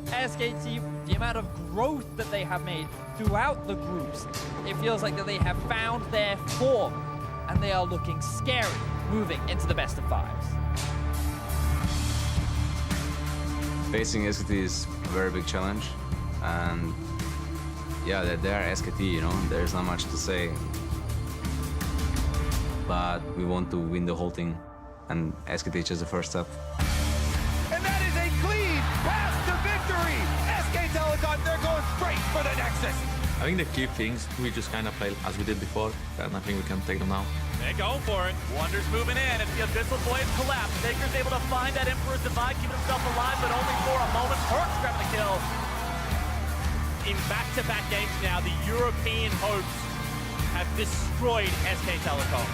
SKT, the amount of growth that they have made throughout the groups, it feels like that they have found their form and they are looking scary moving into the best of fives. Facing SKT is a very big challenge, and yeah, they are SKT, you know, there's not much to say. But we want to win the whole thing, and SKT is just the first step. And that is a clean path to victory! SK Telecom, they're going straight for the Nexus! I think the key things, we just kind of play as we did before, and I think we can take them now. They're going for it. Wonders moving in. If the Abyssal Void collapse, Taker's able to find that Emperor's Divide, keeping himself alive, but only for a moment. Perkz grabbing the kill. In back-to-back games now, the European hopes have destroyed SK Telecom.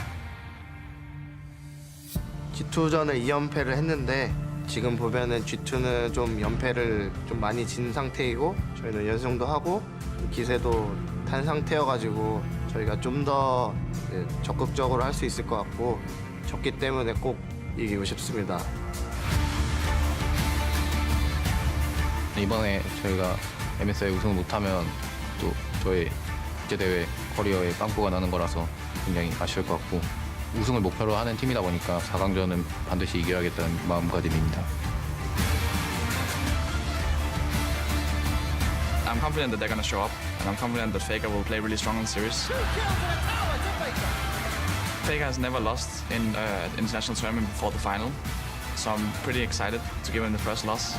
G2전에 2연패를 했는데 지금 보면은 G2는 좀 연패를 좀 많이 진 상태이고 저희는 연승도 하고 기세도 탄 상태여가지고 저희가 좀 더 적극적으로 할 수 있을 것 같고 졌기 때문에 꼭 이기고 싶습니다. 이번에 저희가 MSI 우승을 못하면 또 저의 국제대회 커리어에 빵꾸가 나는 거라서 굉장히 아쉬울 것 같고 우승을 목표로 하는 팀이다 보니까 4강전은 반드시 이겨야겠다는 마음가짐입니다. I'm confident that they're going to show up, and I'm confident that Faker will play really strong in the series. Faker has never lost in an international tournament before the final, so I'm pretty excited to give him the first loss.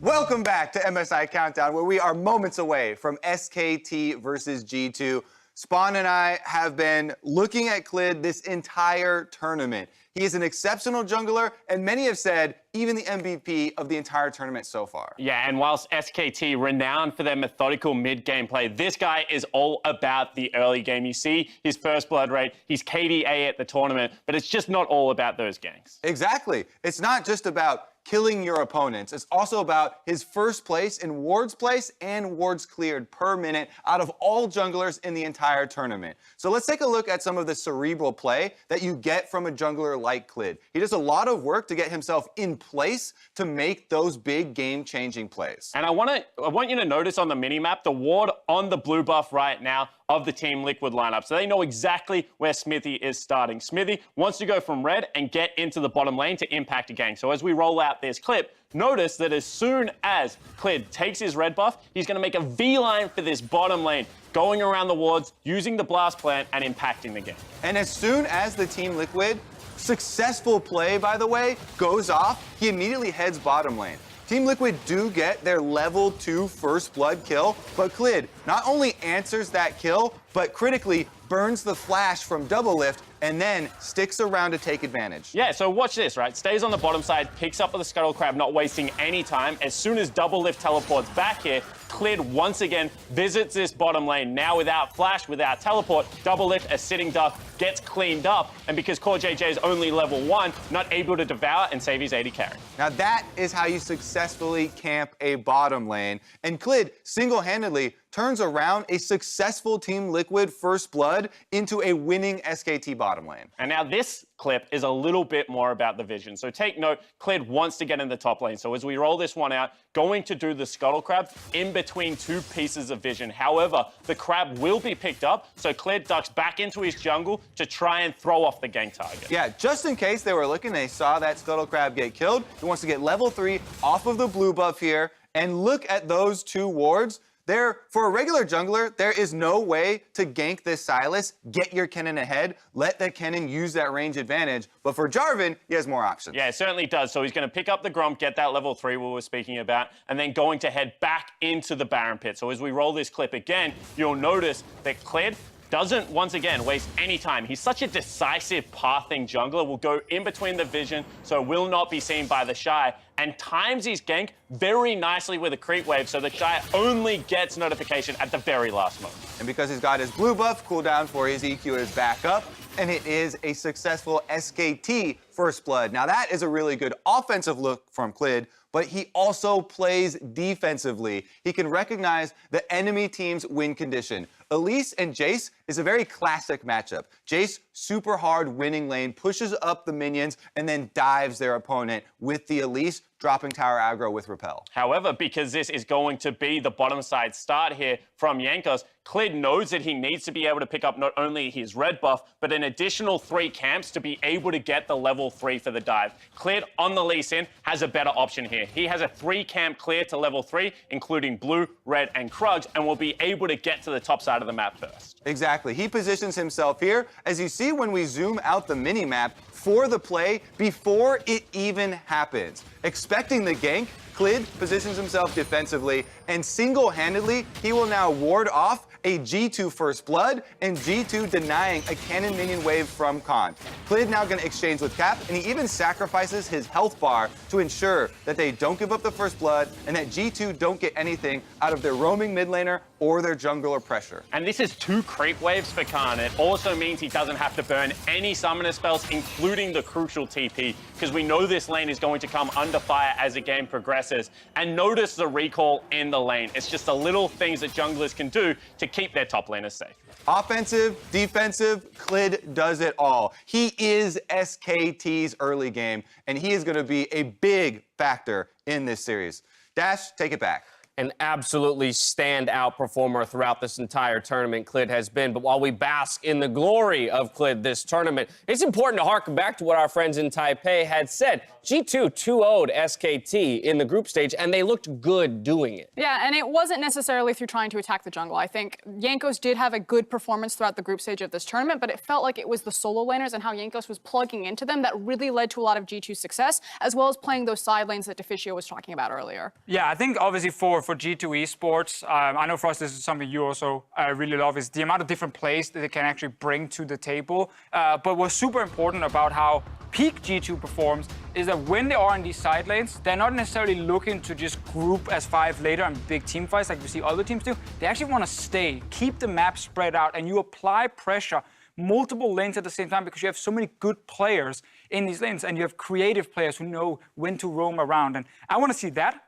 Welcome back to MSI Countdown, where we are moments away from SKT versus G2. Spawn and I have been looking at Clid this entire tournament. He is an exceptional jungler, and many have said even the MVP of the entire tournament so far. Yeah, and whilst SKT, renowned for their methodical mid-game play, this guy is all about the early game. You see his first blood rate, he's KDA at the tournament, but it's just not all about those ganks. Exactly. It's not just about killing your opponents. It's also about his first place in wards place and wards cleared per minute out of all junglers in the entire tournament. So let's take a look at some of the cerebral play that you get from a jungler like Clid. He does a lot of work to get himself in place to make those big game-changing plays. And I want you to notice on the mini-map, the ward on the blue buff right now of the Team Liquid lineup. So they know exactly where Smithy is starting. Smithy wants to go from red and get into the bottom lane to impact a gang. So as we roll out this clip, notice that as soon as Clid takes his red buff, he's going to make a V-line for this bottom lane, going around the wards, using the blast plant, and impacting the game. And as soon as the Team Liquid successful play, by the way, goes off, he immediately heads bottom lane. Team Liquid do get their level 2 first blood kill, but Clid not only answers that kill, but critically burns the flash from double lift and then sticks around to take advantage. Yeah, so watch this, right? Stays on the bottom side, picks up with the Scuttle Crab, not wasting any time. As soon as double lift teleports back here, Clid once again visits this bottom lane. Now without flash, without teleport, double lift, a sitting duck, gets cleaned up. And because Core JJ is only level 1, not able to devour and save his 80 carry. Now that is how you successfully camp a bottom lane. And Clid single-handedly turns around a successful Team Liquid first blood into a winning SKT bottom lane. And now this clip is a little bit more about the vision. So take note, Clid wants to get in the top lane. So as we roll this one out, going to do the Scuttle Crab in between two pieces of vision. However, the crab will be picked up, so Clid ducks back into his jungle to try and throw off the gank target. Yeah, just in case they were looking, they saw that Scuttle Crab get killed. He wants to get level 3 off of the blue buff here. And look at those two wards. For a regular jungler, there is no way to gank this Sylas, get your Kennen ahead, let the Kennen use that range advantage. But for Jarvan, he has more options. Yeah, it certainly does. So he's going to pick up the Gromp, get that level 3 we were speaking about, and then going to head back into the Baron Pit. So as we roll this clip again, you'll notice that Clid doesn't, once again, waste any time. He's such a decisive pathing jungler, will go in between the vision, so will not be seen by the Shy, and times his gank very nicely with a creep wave, so the Shy only gets notification at the very last moment. And because he's got his blue buff, cooldown for his EQ is back up, and it is a successful SKT first blood. Now that is a really good offensive look from Clid, but he also plays defensively. He can recognize the enemy team's win condition. Elise and Jace is a very classic matchup. Jace, super hard winning lane, pushes up the minions, and then dives their opponent with the Elise, dropping tower aggro with Repel. However, because this is going to be the bottom side start here from Jankos, Clid knows that he needs to be able to pick up not only his red buff, but an additional 3 camps to be able to get the level 3 for the dive. Clid on the Lee Sin has a better option here. He has a 3 camp clear to level 3, including blue, red, and Krugs, and will be able to get to the top side of the map first. Exactly. He positions himself here. As you see when we zoom out the mini-map, for the play before it even happens. Expecting the gank, Clid positions himself defensively, and single-handedly, he will now ward off a G2 First Blood and G2 denying a cannon minion wave from Khan. Clid now going to exchange with Cap, and he even sacrifices his health bar to ensure that they don't give up the First Blood and that G2 don't get anything out of their roaming mid laner or their jungler pressure. And this is 2 creep waves for Khan. It also means he doesn't have to burn any summoner spells, including the crucial TP, because we know this lane is going to come under fire as the game progresses. And notice the recall in the lane. It's just the little things that junglers can do to keep their top laners safe. Offensive, defensive, Clid does it all. He is SKT's early game, and he is going to be a big factor in this series. Dash, take it back. An absolutely standout performer throughout this entire tournament, Clid has been. But while we bask in the glory of Clid this tournament, it's important to harken back to what our friends in Taipei had said. G2 2-0'd SKT in the group stage, and they looked good doing it. Yeah, and it wasn't necessarily through trying to attack the jungle. I think Jankos did have a good performance throughout the group stage of this tournament, but it felt like it was the solo laners and how Jankos was plugging into them that really led to a lot of G2 success, as well as playing those side lanes that Deficio was talking about earlier. Yeah, I think obviously for G2 Esports, I know for us this is something you also really love, is the amount of different plays that they can actually bring to the table. But what's super important about how peak G2 performs is that when they are in these side lanes, they're not necessarily looking to just group as 5 later and big team fights like we see other teams do. They actually want to stay, keep the map spread out, and you apply pressure multiple lanes at the same time because you have so many good players in these lanes and you have creative players who know when to roam around. And I want to see that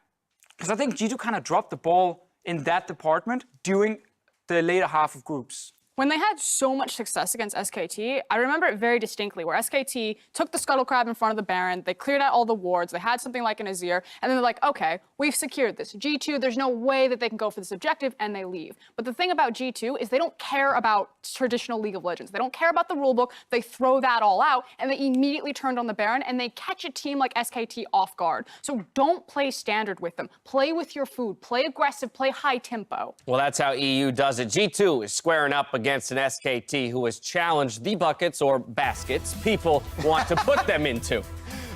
because I think G2 kind of dropped the ball in that department during the later half of groups. When they had so much success against SKT, I remember it very distinctly, where SKT took the Scuttle Crab in front of the Baron, they cleared out all the wards, they had something like an Azir, and then they're like, okay, we've secured this. G2, there's no way that they can go for this objective, and they leave. But the thing about G2 is they don't care about traditional League of Legends. They don't care about the rulebook, they throw that all out, and they immediately turned on the Baron, and they catch a team like SKT off guard. So don't play standard with them. Play with your food, play aggressive, play high tempo. Well, that's how EU does it. G2 is squaring up against an SKT who has challenged the buckets or baskets people want to put them into.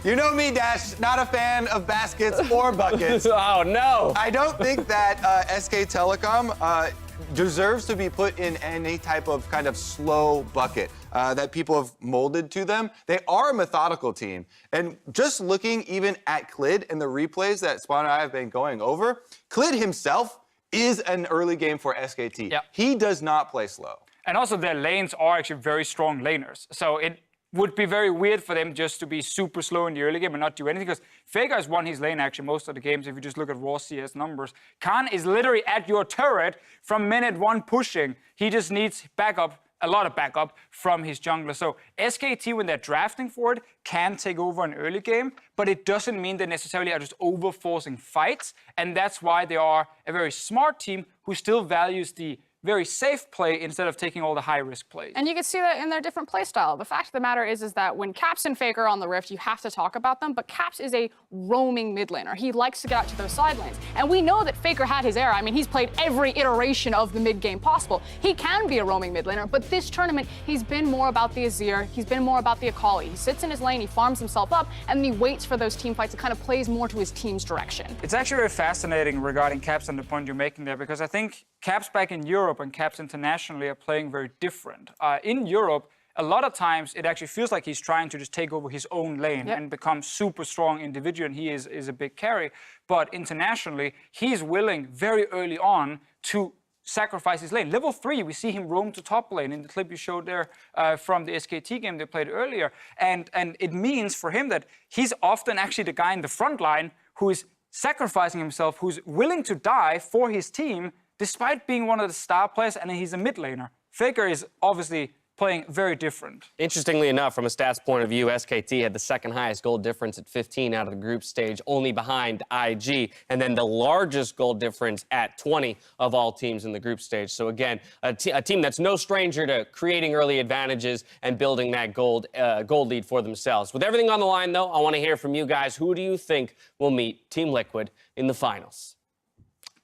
You know me, Dash, not a fan of baskets or buckets. Oh, no. I don't think that SK Telecom deserves to be put in any type of kind of slow bucket that people have molded to them. They are a methodical team. And just looking even at Clid and the replays that Spawn and I have been going over, Clid himself is an early game for SKT. Yep. He does not play slow. And also their lanes are actually very strong laners. So it would be very weird for them just to be super slow in the early game and not do anything, because Faker has won his lane actually most of the games if you just look at raw CS numbers. Khan is literally at your turret from minute 1 pushing. He just needs backup, a lot of backup from his jungler. So SKT, when they're drafting for it, can take over an early game, but it doesn't mean they necessarily are just over-forcing fights. And that's why they are a very smart team who still values the very safe play instead of taking all the high-risk plays. And you can see that in their different play style. The fact of the matter is that when Caps and Faker are on the Rift, you have to talk about them, but Caps is a roaming mid laner. He likes to get out to those side lanes. And we know that Faker had his era. I mean, he's played every iteration of the mid game possible. He can be a roaming mid laner, but this tournament, he's been more about the Azir, he's been more about the Akali. He sits in his lane, he farms himself up, and then he waits for those team fights and kind of plays more to his team's direction. It's actually very fascinating regarding Caps and the point you're making there, because I think Caps back in Europe and Caps internationally are playing very different. In Europe, a lot of times it actually feels like he's trying to just take over his own lane and become super strong individual, and he is a big carry. But internationally, he's willing very early on to sacrifice his lane. Level 3, we see him roam to top lane in the clip you showed there from the SKT game they played earlier. And it means for him that he's often actually the guy in the front line who is sacrificing himself, who's willing to die for his team, despite being one of the star players, and he's a mid laner, Faker is obviously playing very different. Interestingly enough, from a stats point of view, SKT had the second highest goal difference at 15 out of the group stage, only behind IG, and then the largest goal difference at 20 of all teams in the group stage. So again, a team that's no stranger to creating early advantages and building that gold lead for themselves. With everything on the line, though, I want to hear from you guys. Who do you think will meet Team Liquid in the finals?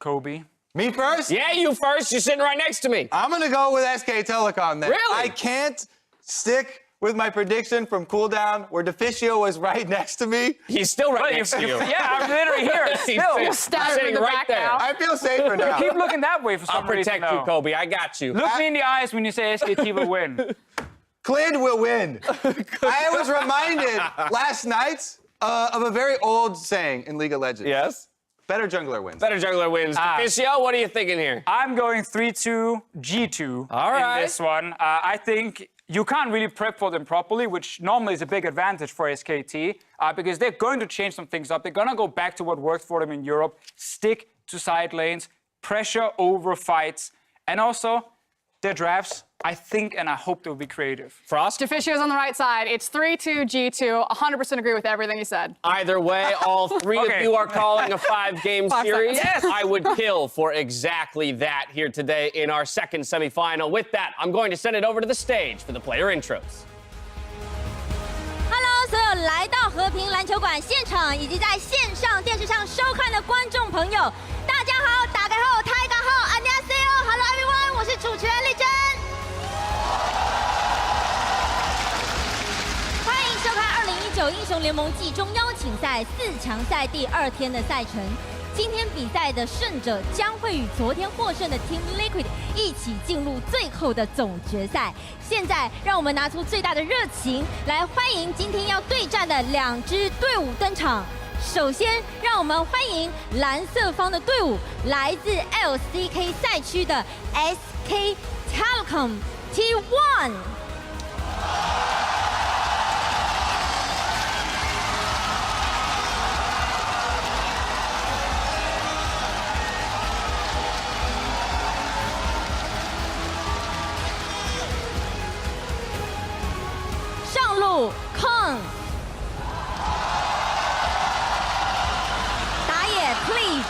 Kobe. Me first? Yeah, you first. You're sitting right next to me. I'm going to go with SK Telecom then. Really? I can't stick with my prediction from cooldown where Deficio was right next to me. He's still right next to you. Yeah, I'm literally here. Still. You're sitting right there. I feel safer now. Keep looking that way for some reason. I'll protect you, Kobe. I got you. Look me in the eyes when you say SKT will win. Clid will win. I was reminded last night of a very old saying in League of Legends. Yes? Better jungler wins. Better jungler wins. Deficio, what are you thinking here? I'm going 3-2 G2 All right. in this one. I think you can't really prep for them properly, which normally is a big advantage for SKT, because they're going to change some things up. They're going to go back to what worked for them in Europe, stick to side lanes, pressure over fights, and also their drafts, I think and I hope they'll be creative. Frost? Deficio's on the right side. It's 3-2 G2. 100% agree with everything you said. Either way, all three of you are calling a 5-game series. Yes. I would kill for exactly that here today in our second semifinal. With that, I'm going to send it over to the stage for the player intros. Hello，所有来到和平篮球馆现场以及在线上电视上收看的观众朋友，大家好，大家好，大家好，안녕하세요，Hello everyone，我是主持人丽珍。欢迎收看2019英雄联盟季中邀请赛4强赛第2天的赛程。今天比赛的胜者将会与昨天获胜的 Team Liquid 一起进入最后的总决赛。现在，让我们拿出最大的热情来欢迎今天要对战的2支队伍登场。首先，让我们欢迎蓝色方的队伍，来自 LCK 赛区的 SK telecom T1。上路 Con， 打野 Please，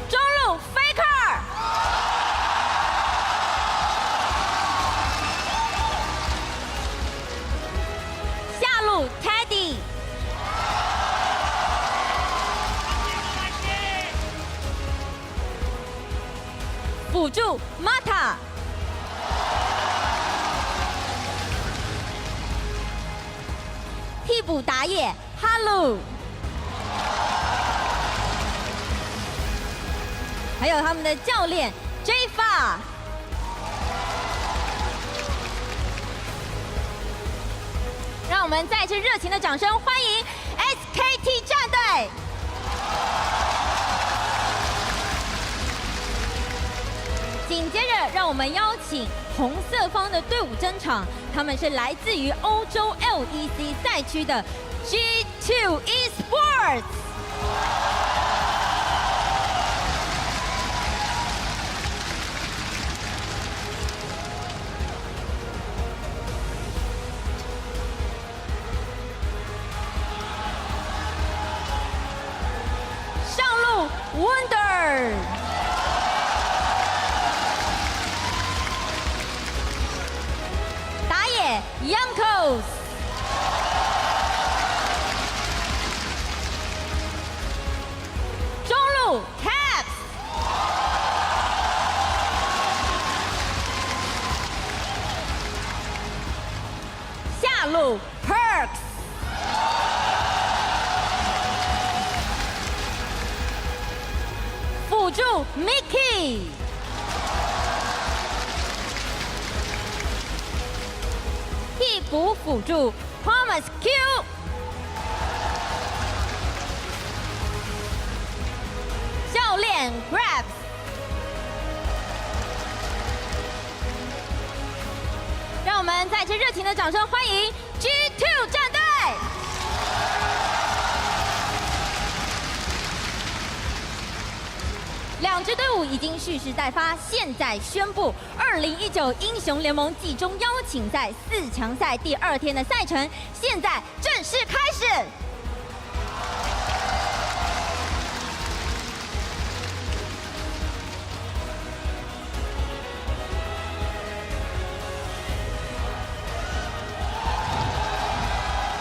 中路 Faker， 下路 Teddy。辅助 Mata， 替补打野 Halu， 还有他们的教练 Jfa。让我们再次热情的掌声欢迎 SKT 战队。紧接着，让我们邀请红色方的队伍登场，他们是来自于欧洲 LEC 赛区的 G2 Esports。上路 Wonder。Youngcos， 中路 Caps， 下路 Perks， 辅助 Mickey。替补辅助 Promise Q， 教练 Grabs， 让我们再次热情的掌声欢迎 G2 战队。两支队伍已经蓄势待发，现在宣布2019英雄联盟季中邀请赛4强赛第2天的赛程，现在正式开始。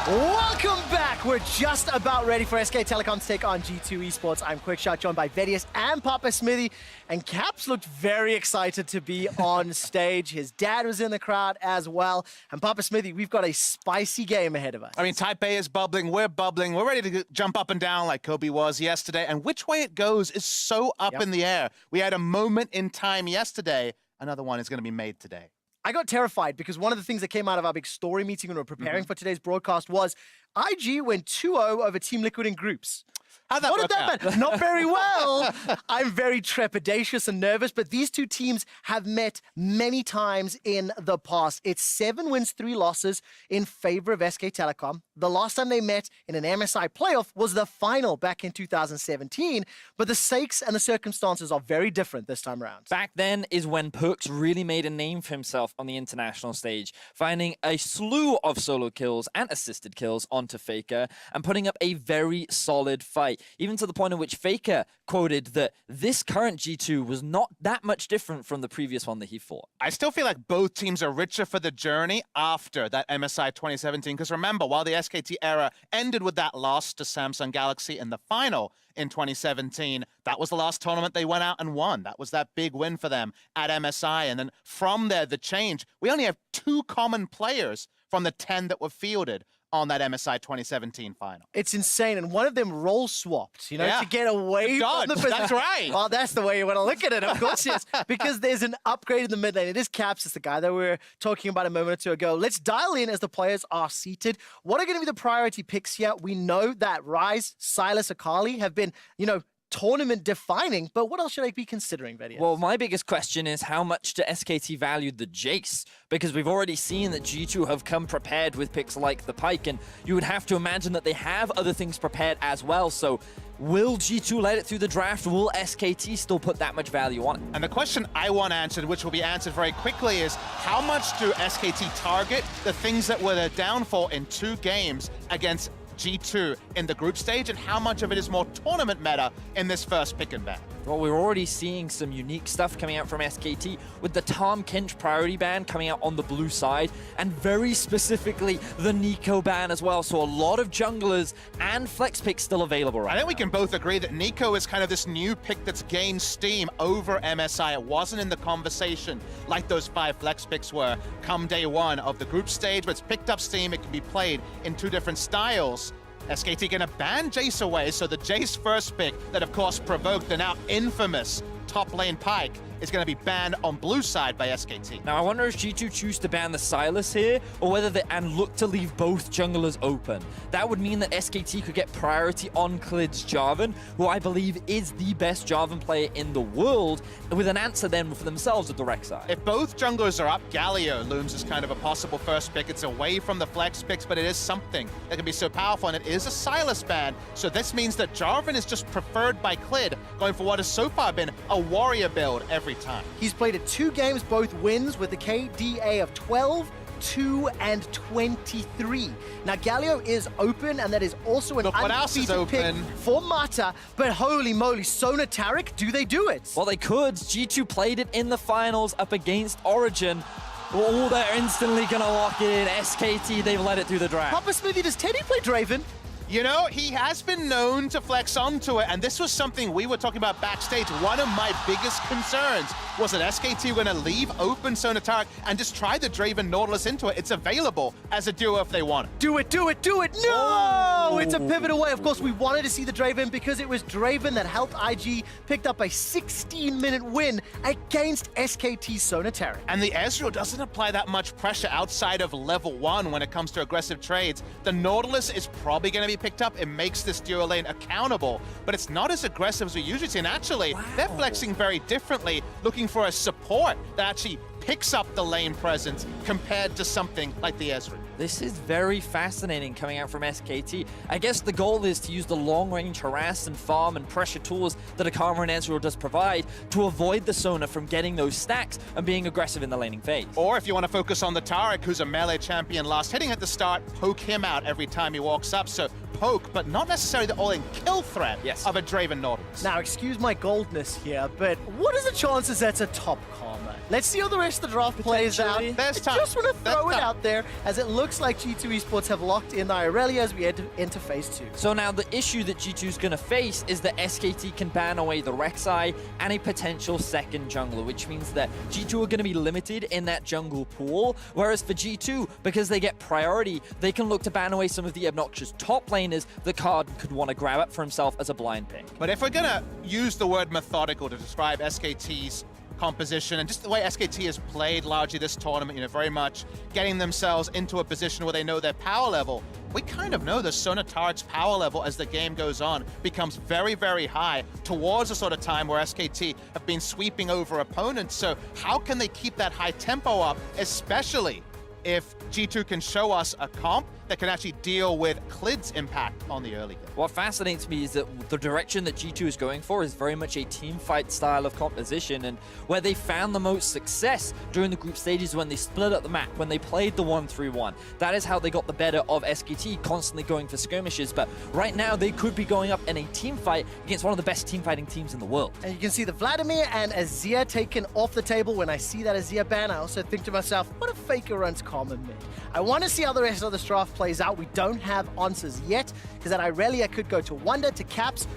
Welcome back! We're just about ready for SK Telecom to take on G2 Esports. I'm Quickshot, joined by Vedius and Papa Smithy. And Caps looked very excited to be on stage. His dad was in the crowd as well. And Papa Smithy, we've got a spicy game ahead of us. I mean, Taipei is bubbling, we're ready to jump up and down like Kobe was yesterday. And which way it goes is so up in the air. We had a moment in time yesterday. Another one is going to be made today. I got terrified because one of the things that came out of our big story meeting when we were preparing for today's broadcast was IG went 2-0 over Team Liquid in groups. How'd that work out? Not very well. I'm very trepidatious and nervous, but these two teams have met many times in the past. It's 7 wins, 3 losses in favor of SK Telecom. The last time they met in an MSI playoff was the final back in 2017, but the stakes and the circumstances are very different this time around. Back then is when Perks really made a name for himself on the international stage, finding a slew of solo kills and assisted kills onto Faker and putting up a very solid fight. Even to the point in which Faker quoted that this current G2 was not that much different from the previous one that he fought. I still feel like both teams are richer for the journey after that MSI 2017. Because remember, while the SKT era ended with that loss to Samsung Galaxy in the final in 2017, that was the last tournament they went out and won. That was that big win for them at MSI. And then from there, the change, we only have 2 common players from the 10 that were fielded on that MSI 2017 final. It's insane, and one of them role swapped, you know, to get away from the position. That's right. Well, that's the way you want to look at it, of course, yes. Because there's an upgrade in the mid lane. It is Caps, it's the guy that we were talking about a moment or two ago. Let's dial in as the players are seated. What are going to be the priority picks here? We know that Ryze, Silas, Akali have been, you know, tournament defining, but what else should I be considering, Vedius? Well, my biggest question is how much do SKT value the Jace? Because we've already seen that G2 have come prepared with picks like the Pike, and you would have to imagine that they have other things prepared as well. So will G2 let it through the draft? Will SKT still put that much value on it? And the question I want answered, which will be answered very quickly, is how much do SKT target the things that were their downfall in 2 games against G2 in the group stage, and how much of it is more tournament meta in this first pick and ban? Well, we're already seeing some unique stuff coming out from SKT with the Tom Kinch priority ban coming out on the blue side, and very specifically the Nico ban as well. So a lot of junglers and flex picks still available right now. I think we can both agree that Nico is kind of this new pick that's gained steam over MSI. It wasn't in the conversation like those 5 flex picks were come day 1 of the group stage, but it's picked up steam. It can be played in 2 different styles. SKT gonna ban Jace away, so the Jace first pick that of course provoked the now infamous top lane Pike is going to be banned on blue side by SKT. Now, I wonder if G2 choose to ban the Silas here, or whether they and look to leave both junglers open. That would mean that SKT could get priority on Klid's Jarvan, who I believe is the best Jarvan player in the world, with an answer then for themselves at the rec side. If both junglers are up, Galio looms as kind of a possible first pick. It's away from the flex picks, but it is something that can be so powerful, and it is a Silas ban. So this means that Jarvan is just preferred by Klid, going for what has so far been a warrior build every time. He's played at 2 games, both wins, with a KDA of 12, 2, and 23. Now, Galio is open, and that is also an undefeated pick for Mata, but holy moly, Sona Taric, do they do it? Well, they could. G2 played it in the finals up against Origin. Oh, they're instantly going to lock it in. SKT, they've let it through the draft. Papa Smithy, does Teddy play Draven? You know, he has been known to flex onto it, and this was something we were talking about backstage. One of my biggest concerns was that SKT were going to leave open Sona Taric and just try the Draven Nautilus into it. It's available as a duo if they want it. Do it, do it, do it! No! It's a pivot away. Of course, we wanted to see the Draven because it was Draven that helped IG picked up a 16-minute win against SKT Sona Taric. And the Ezreal doesn't apply that much pressure outside of level 1 when it comes to aggressive trades. The Nautilus is probably going to be picked up. It makes this duo lane accountable, but it's not as aggressive as we usually see. And actually, they're flexing very differently, looking for a support that actually picks up the lane presence compared to something like the Ezreal. This is very fascinating coming out from SKT. I guess the goal is to use the long-range harass and farm and pressure tools that Akama and Ezreal does provide to avoid the Sona from getting those stacks and being aggressive in the laning phase. Or if you want to focus on the Taric, who's a melee champion last hitting at the start, poke him out every time he walks up. So poke, but not necessarily the all-in kill threat of a Draven Nautilus. Now, excuse my goldness here, but what are the chances that's a top karma? Let's see how the rest of the draft plays out. I just want to throw it out there, as it looks like G2 Esports have locked in Irelia as we enter phase 2. So now the issue that G2 is going to face is that SKT can ban away the Rek'Sai and a potential second jungler, which means that G2 are going to be limited in that jungle pool, whereas for G2, because they get priority, they can look to ban away some of the obnoxious top laners that Card could want to grab up for himself as a blind pick. But if we're going to use the word methodical to describe SKT's composition and just the way SKT has played largely this tournament, very much getting themselves into a position where they know their power level. We kind of know the Sona Taric's power level as the game goes on becomes very, very high towards the sort of time where SKT have been sweeping over opponents. So how can they keep that high tempo up, especially if G2 can show us a comp that can actually deal with Clid's impact on the early game? What fascinates me is that the direction that G2 is going for is very much a team fight style of composition, and where they found the most success during the group stages when they split up the map, when they played the 1-3-1. That is how they got the better of SKT, constantly going for skirmishes, but right now they could be going up in a team fight against one of the best team fighting teams in the world. And you can see the Vladimir and Azir taken off the table. When I see that Azir ban, I also think to myself, what if Faker runs common mid? I want to see how the rest of this draft plays out. We don't have answers yet, because that Irelia could go to Wonder, to Caps,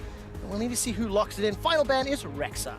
and we'll need to see who locks it in. Final ban is Rek'Sai.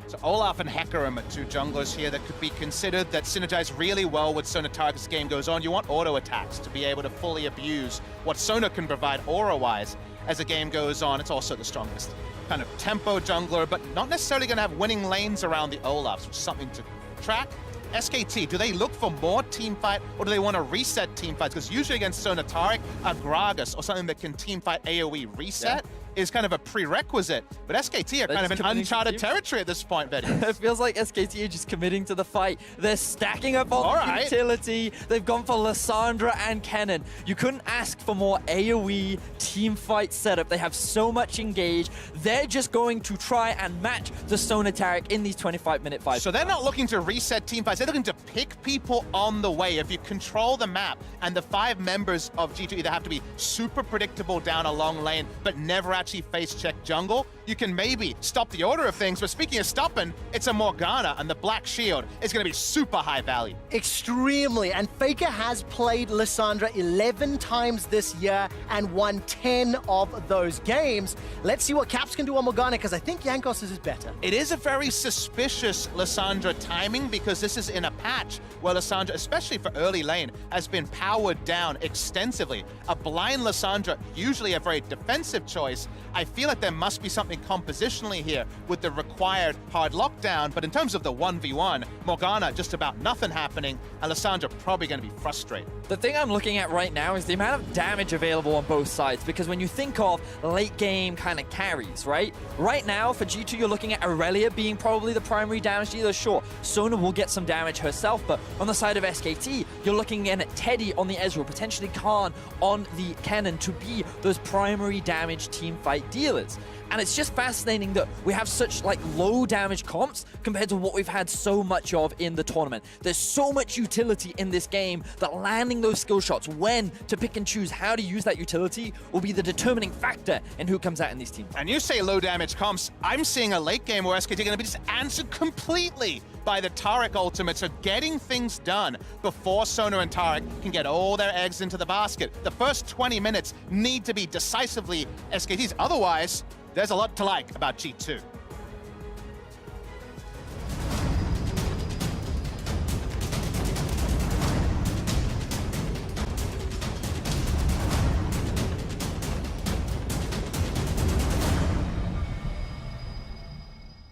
So Olaf and Hecarim are two junglers here that could be considered that synergize really well with Sona Taric as the game goes on. You want auto attacks to be able to fully abuse what Sona can provide aura-wise as the game goes on. It's also the strongest kind of tempo jungler, but not necessarily going to have winning lanes around the Olafs, which is something to track. SKT, do they look for more team fight, or do they want to reset team fights? Because usually against Sona Taric, a Gragas or something that can team fight AoE reset is kind of a prerequisite. But SKT are kind of in uncharted territory at this point, Betty. It feels like SKT are just committing to the fight. They're stacking up all the utility. They've gone for Lissandra and Kennen. You couldn't ask for more AoE team fight setup. They have so much engage. They're just going to try and match the Sona Taric in these 25-minute fights. So they're not looking to reset team fights. They're looking to pick people on the way. If you control the map and the 5 members of G2 either have to be super predictable down a long lane, but never actually face check jungle, you can maybe stop the order of things. But speaking of stopping, it's a Morgana, and the Black Shield is going to be super high value. Extremely. And Faker has played Lissandra 11 times this year and won 10 of those games. Let's see what Caps can do on Morgana, because I think Jankos is better. It is a very suspicious Lissandra timing, because this is in a patch where Lissandra, especially for early lane, has been powered down extensively. A blind Lissandra, usually a very defensive choice. I feel like there must be something compositionally here with the required hard lockdown, but in terms of the 1v1, Morgana, just about nothing happening, and Lissandra probably going to be frustrated. The thing I'm looking at right now is the amount of damage available on both sides, because when you think of late game kind of carries, right? Right now, for G2, you're looking at Irelia being probably the primary damage dealer. Sure, Sona will get some damage herself, but on the side of SKT, you're looking again at Teddy on the Ezreal, potentially Khan on the Kennen to be those primary damage team fight dealers. And it's just fascinating that we have such low damage comps compared to what we've had so much of in the tournament. There's so much utility in this game that landing those skill shots, when to pick and choose how to use that utility, will be the determining factor in who comes out in these teams. And you say low damage comps, I'm seeing a late game where SKT are going to be just answered completely by the Taric ultimate, so getting things done before Sona and Taric can get all their eggs into the basket. The first 20 minutes need to be decisively SKT's, otherwise there's a lot to like about G2.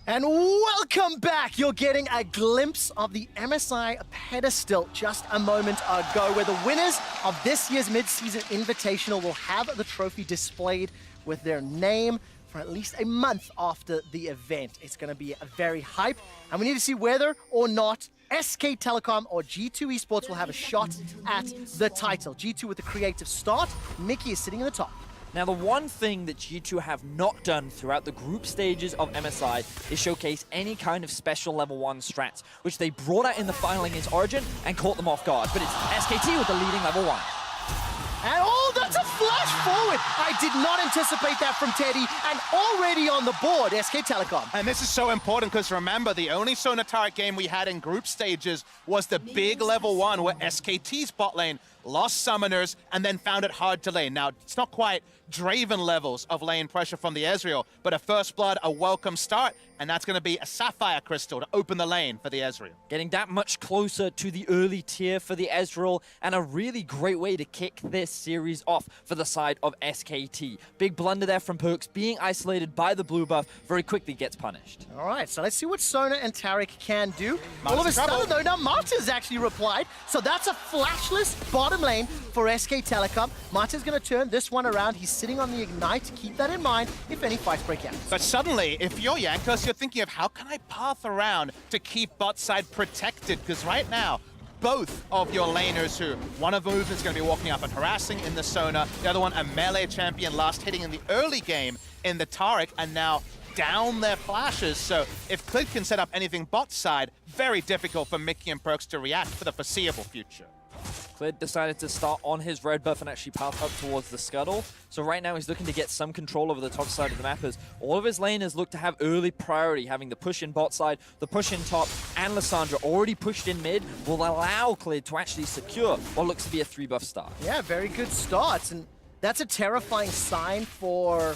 And welcome back. You're getting a glimpse of the MSI pedestal just a moment ago, where the winners of this year's mid-season Invitational will have the trophy displayed with their name for at least a month after the event. It's going to be a very hype, and we need to see whether or not SK Telecom or G2 Esports will have a shot at the title. G2 with a creative start. Mickey is sitting in the top. Now, the one thing that G2 have not done throughout the group stages of MSI is showcase any kind of special level 1 strats, which they brought out in the final against Origin and caught them off guard. But it's SKT with the leading level 1. And oh, that's a flash forward. I did not anticipate that from Teddy. And already on the board, SK Telecom. And this is so important because remember, the only Sona Turret game we had in group stages was the big level 1 where SKT's bot lane lost summoners and then found it hard to lane. Now, it's not quite Draven levels of lane pressure from the Ezreal, but a first blood, a welcome start, and that's going to be a Sapphire Crystal to open the lane for the Ezreal. Getting that much closer to the early tier for the Ezreal, and a really great way to kick this series off for the side of SKT. Big blunder there from Perkz, being isolated by the blue buff, very quickly gets punished. All right, so let's see what Sona and Taric can do. All of a in trouble. sudden, though, now Marta's actually replied, so that's a flashless bottom lane for SK Telecom. Marta's going to turn this one around. He's sitting on the Ignite. Keep that in mind if any fights break out. But suddenly, if you're Jankos, you're thinking of how can I path around to keep bot side protected? Because right now, both of your laners who, one of them is going to be walking up and harassing in the Sona, the other one a melee champion last hitting in the early game in the Taric, and now down their flashes. So if Clid can set up anything bot side, very difficult for Mickey and Perkz to react for the foreseeable future. Clid decided to start on his red buff and actually path up towards the scuttle. So right now he's looking to get some control over the top side of the map as all of his laners look to have early priority, having the push in bot side, the push in top, and Lissandra already pushed in mid will allow Clid to actually secure what looks to be a 3-buff start. Yeah, very good starts, and that's a terrifying sign for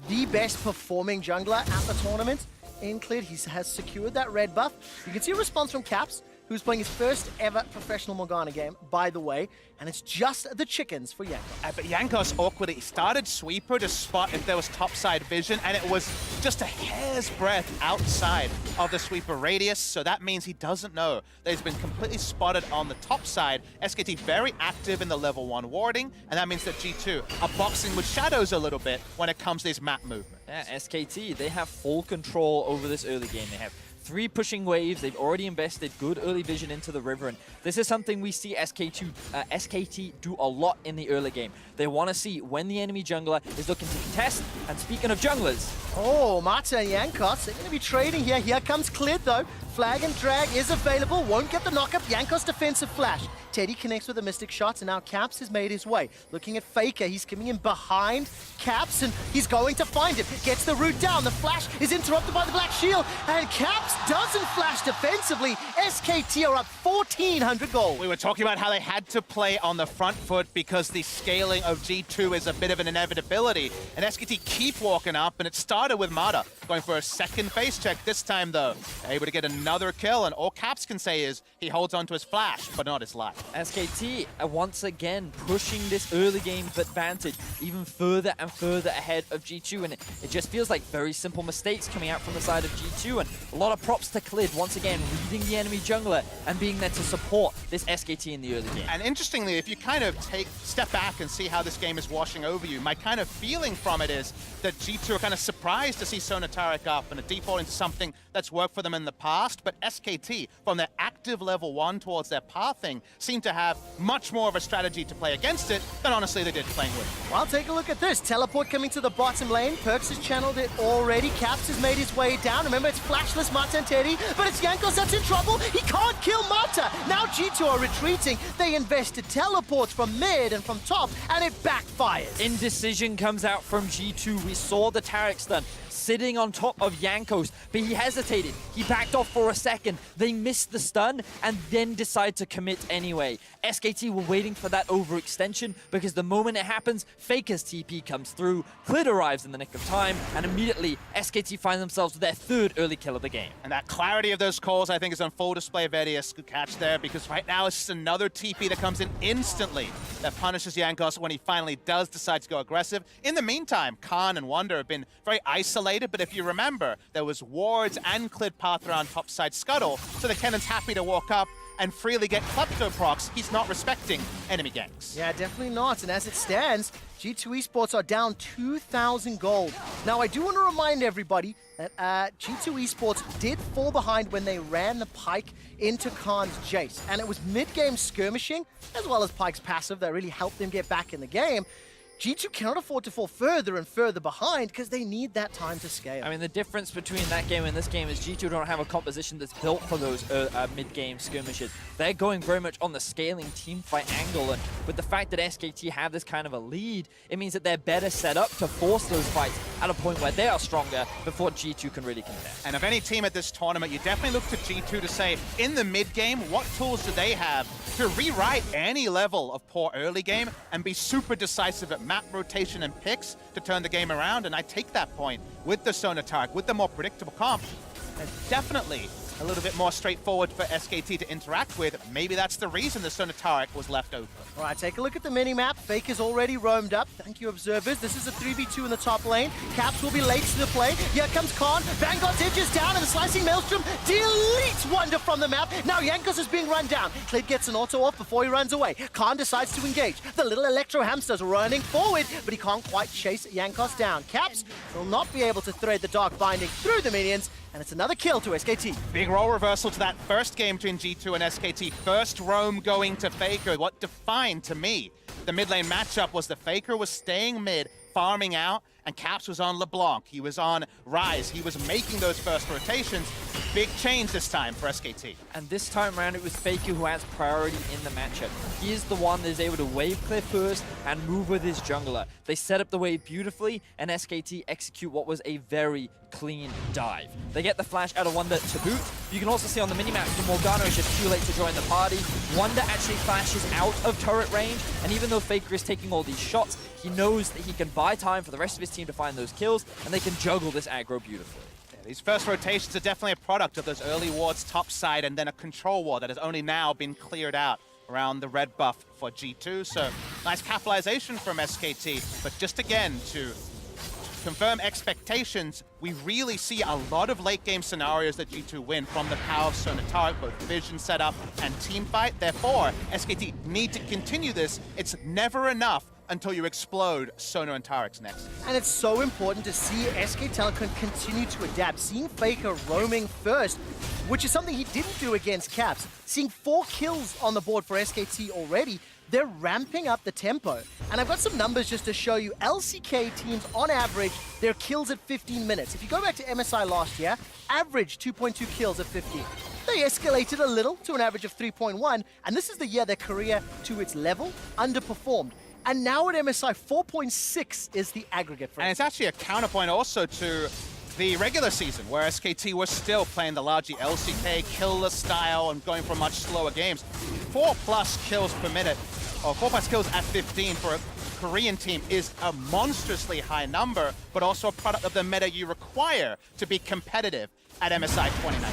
the best performing jungler at the tournament. In Clid, he has secured that red buff. You can see a response from Caps, who's playing his first ever professional Morgana game, by the way, and it's just the chickens for Jankos. But Jankos awkwardly started Sweeper to spot if there was topside vision, and it was just a hair's breadth outside of the Sweeper radius, so that means he doesn't know that he's been completely spotted on the top side. SKT very active in the level 1 warding, and that means that G2 are boxing with shadows a little bit when it comes to these map movements. Yeah, SKT, they have full control over this early game. They have 3 pushing waves. They've already invested good early vision into the river, and this is something we see SKT do a lot in the early game. They want to see when the enemy jungler is looking to contest, and speaking of junglers... Oh, Marta and Jankos, they're going to be trading here. Here comes Clid, though. Flag and drag is available, won't get the knockup. Jankos defensive flash. Teddy connects with a Mystic Shot, and now Caps has made his way. Looking at Faker, he's coming in behind Caps, and he's going to find him. Gets the root down, the flash is interrupted by the Black Shield, and Caps doesn't flash defensively. SKT are up 1,400 gold. We were talking about how they had to play on the front foot because the scaling of G2 is a bit of an inevitability, and SKT keep walking up, and it started with Mata going for a second face check this time, though. Able to get another kill, and all Caps can say is he holds onto his flash, but not his life. SKT once again pushing this early game advantage even further and further ahead of G2, and it just feels like very simple mistakes coming out from the side of G2, and a lot of props to Clid once again reading the enemy jungler and being there to support this SKT in the early game. And interestingly, if you kind of step back and see how this game is washing over you, my kind of feeling from it is that G2 are kind of surprised to see Sona Taric up and a default into something that's worked for them in the past, but SKT, from their active level 1 towards their pathing, seem to have much more of a strategy to play against it than honestly they did playing with it. Well, take a look at this. Teleport coming to the bottom lane. Perkz has channeled it already. Caps has made his way down. Remember, it's flashless Mata and Teddy, but it's Jankos that's in trouble. He can't kill Mata. Now G2 are retreating. They invested teleports from mid and from top, and it backfires. Indecision comes out from G2. We saw the Taric stun sitting on top of Jankos, but he hesitated. He backed off for a second. They missed the stun and then decide to commit anyway. SKT were waiting for that overextension because the moment it happens, Faker's TP comes through, Clid arrives in the nick of time, and immediately SKT find themselves with their 3rd early kill of the game. And that clarity of those calls, I think, is on full display. Vedius could catch there because right now it's just another TP that comes in instantly that punishes Jankos when he finally does decide to go aggressive. In the meantime, Khan and Wonder have been very isolated, but if you remember, there was wards and Clid path around topside scuttle, so the Cannon's happy to walk up and freely get klepto procs, he's not respecting enemy ganks. Yeah, definitely not. And as it stands, G2 Esports are down 2,000 gold. Now, I do want to remind everybody that G2 Esports did fall behind when they ran the Pyke into Khan's Jace. And it was mid-game skirmishing, as well as Pyke's passive, that really helped them get back in the game. G2 cannot afford to fall further and further behind because they need that time to scale. I mean, the difference between that game and this game is G2 don't have a composition that's built for those mid-game skirmishes. They're going very much on the scaling teamfight angle, and with the fact that SKT have this kind of a lead, it means that they're better set up to force those fights at a point where they are stronger before G2 can really contest. And of any team at this tournament, you definitely look to G2 to say, in the mid-game, what tools do they have to rewrite any level of poor early game and be super decisive at map rotation and picks to turn the game around? And I take that point with the Sona Tarek, with the more predictable comp. And definitely a little bit more straightforward for SKT to interact with. Maybe that's the reason the Sona Tarek was left open. All right, take a look at the mini-map. Fake is already roamed up. Thank you, observers. This is a 3v2 in the top lane. Caps will be late to the play. Here comes Khan. Vanguard's edges down, and the Slicing Maelstrom deletes Wonder from the map. Now Jankos is being run down. Clid gets an auto off before he runs away. Khan decides to engage. The little Electro Hamster's running forward, but he can't quite chase Jankos down. Caps will not be able to thread the Dark Binding through the minions, and it's another kill to SKT. Big role reversal to that first game between G2 and SKT. First roam going to Faker. What defined to me the mid lane matchup was the Faker was staying mid, farming out, and Caps was on LeBlanc. He was on Rise. He was making those first rotations. Big change this time for SKT. And this time around, it was Faker who has priority in the matchup. He is the one that is able to wave clear first and move with his jungler. They set up the wave beautifully, and SKT execute what was a very clean dive. They get the flash out of Wonder to boot. You can also see on the minimap that Morgana is just too late to join the party. Wonder actually flashes out of turret range, and even though Faker is taking all these shots, he knows that he can buy time for the rest of his team to find those kills, and they can juggle this aggro beautifully. These first rotations are definitely a product of those early wards top side and then a control ward that has only now been cleared out around the red buff for G2. So nice capitalization from SKT, but just again to confirm expectations, we really see a lot of late game scenarios that G2 win from the power of Sona Tarek, both vision setup and team fight. Therefore, SKT need to continue this. It's never enough until you explode Sona and Tarek's next. And it's so important to see SK Telecom continue to adapt. Seeing Faker roaming first, which is something he didn't do against Caps. Seeing 4 kills on the board for SKT already, they're ramping up the tempo. And I've got some numbers just to show you. LCK teams, on average, their kills at 15 minutes. If you go back to MSI last year, average 2.2 kills at 15. They escalated a little to an average of 3.1, and this is the year their career to its level underperformed. And now at MSI, 4.6 is the aggregate for And it's actually a counterpoint also to the regular season, where SKT was still playing the largely LCK killer style and going for much slower games. 4+ kills per minute, or 4+ kills at 15 for a Korean team is a monstrously high number, but also a product of the meta you require to be competitive at MSI 2019.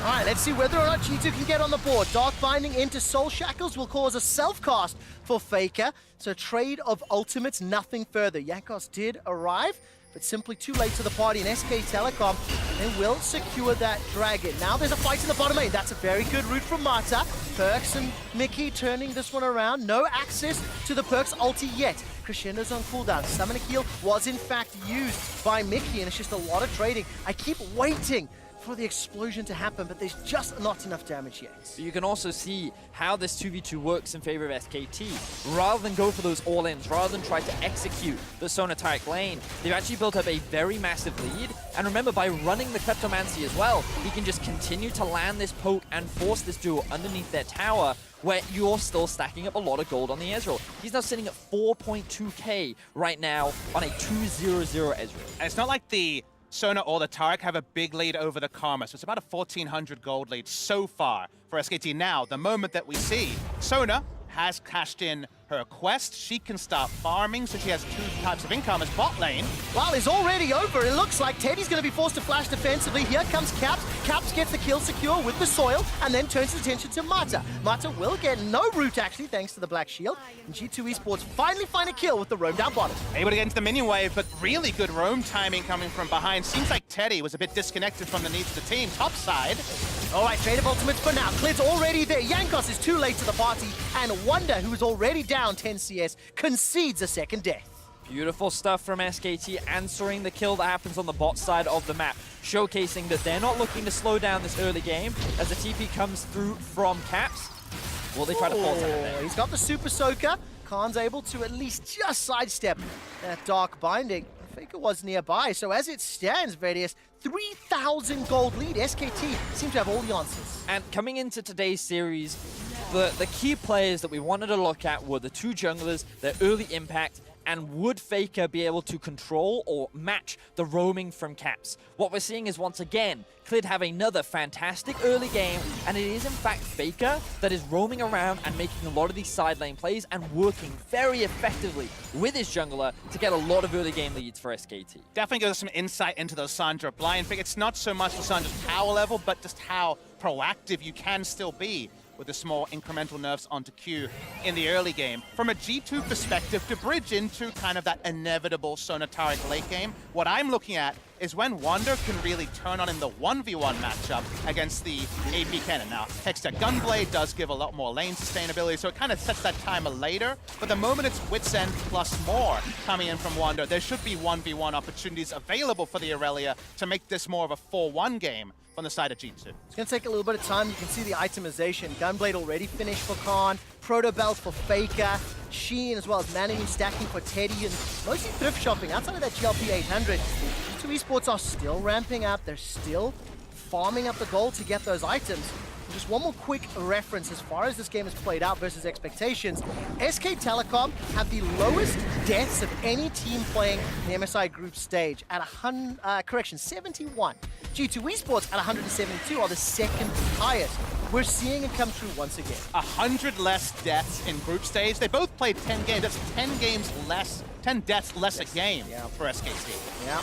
All right, let's see whether or not G2 can get on the board. Dark Binding into Soul Shackles will cause a self-cast for Faker. So trade of ultimates, nothing further. Jankos did arrive, but simply too late to the party. And SK Telecom, they will secure that dragon. Now there's a fight in the bottom lane. That's a very good route from Marta. Perks and Mickey turning this one around. No access to the Perks ulti yet. Crescendo's on cooldown. Summoning Heal was in fact used by Mickey, and it's just a lot of trading. I keep waiting for the explosion to happen, but there's just not enough damage yet. But you can also see how this 2v2 works in favor of SKT. Rather than go for those all-ins, rather than try to execute the Sona Tarek lane, they've actually built up a very massive lead. And remember, by running the Kleptomancy as well, he can just continue to land this poke and force this duo underneath their tower, where you're still stacking up a lot of gold on the Ezreal. He's now sitting at 4.2k right now on a 2-0-0 Ezreal. And it's not like the Sona or the Tarek have a big lead over the Karma, so it's about a 1,400 gold lead so far for SKT. Now, the moment that we see, Sona has cashed in her quest. She can start farming, so she has 2 types of income as bot lane. Well, it's already over. It looks like Teddy's going to be forced to flash defensively. Here comes Caps. Caps gets the kill secure with the soil and then turns his attention to Mata. Mata will get no root actually thanks to the Black Shield. And G2 Esports finally find a kill with the roam down bottom. Able to get into the minion wave, but really good roam timing coming from behind. Seems like Teddy was a bit disconnected from the needs of the team. Top side. All right, trade of ultimates for now. Klid's already there. Jankos is too late to the party. And Wonder, who is already down 10 CS, concedes a second death. Beautiful stuff from SKT, answering the kill that happens on the bot side of the map, showcasing that they're not looking to slow down this early game as the TP comes through from Caps. Will they try to force it there? He's got the Super Soaker. Khan's able to at least just sidestep that Dark Binding. Faker was nearby, so as it stands, Vedius, 3,000 gold lead. SKT seem to have all the answers. And coming into today's series, the key players that we wanted to look at were the two junglers, their early impact, and would Faker be able to control or match the roaming from Caps? What we're seeing is, once again, Klid have another fantastic early game, and it is in fact Faker that is roaming around and making a lot of these side lane plays and working very effectively with his jungler to get a lot of early game leads for SKT. Definitely gives us some insight into those Sandra blind pick. It's not so much the Sandra's power level, but just how proactive you can still be with the small incremental nerfs onto Q in the early game. From a G2 perspective, to bridge into kind of that inevitable Sonataric late game, what I'm looking at is when Wander can really turn on in the 1v1 matchup against the AP Cannon. Now, Hextech Gunblade does give a lot more lane sustainability, so it kind of sets that timer later, but the moment it's Wit's End plus more coming in from Wander, there should be 1v1 opportunities available for the Aurelia to make this more of a 4-1 game on the side of G2. It's going to take a little bit of time. You can see the itemization. Gunblade already finished for Khan. Proto Belt for Faker. Sheen as well as manning and stacking for Teddy. And mostly thrift shopping outside of that GLP 800. G2 Esports are still ramping up. They're still farming up the gold to get those items. Just one more quick reference as far as this game has played out versus expectations. SK Telecom have the lowest deaths of any team playing the MSI group stage at 71. G2 Esports at 172 are the second highest. We're seeing it come true once again. 100 less deaths in group stage. They both played 10 games. That's 10 games less, 10 deaths less a game for SKT. Yeah.